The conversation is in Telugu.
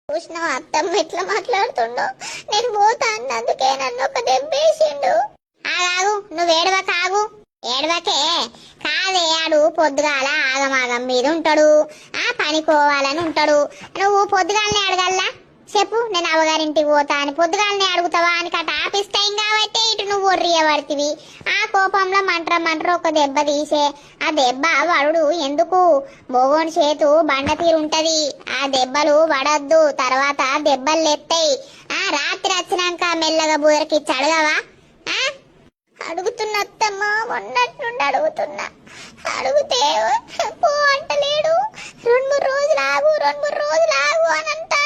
చూసినావా అత్తమ్మ ఎట్లా మాట్లాడుతుండో? నేను పోతా అన్నందుకే నన్ను ఒక దెబ్బేసిండు. ఆగాగు, నువ్వు ఏడవక, ఆగు. ఏడవకే కాదే, ఆడు పొద్దుగాల ఆగమాగం మీద ఉంటాడు, పనికోవాలని ఉంటాడు. నువ్వు పొద్దుగాలనే అడగల్లా? చెప్పు, నేను అవ్వగారింటికి పోతా అని పొద్దుగాలనే అడుగుతావా? అని కట ఆఫీస్ టైం కాబట్టి ఇటు నువ్వు ఒర్రియబడితివి. ఆ కోపంలో మంట్ర ఒక దెబ్బ తీసే. ఆ దెబ్బ వడుడు ఎందుకు? మొగోని చేతు బండ తీరుంటది, ఆ దెబ్బలు పడద్దు, తర్వాత దెబ్బలు లెత్తాయి. రాత్రి వచ్చినాక మెల్లగా బుదరకిచ్చి అడగవా? అడుగుతున్నా అత్తమ్మ, మొన్నట్టుండి అడుగుతున్నా. అడిగితే పో అంటలేడు. 2-3 రోజులు ఆగు అని అంటాడు.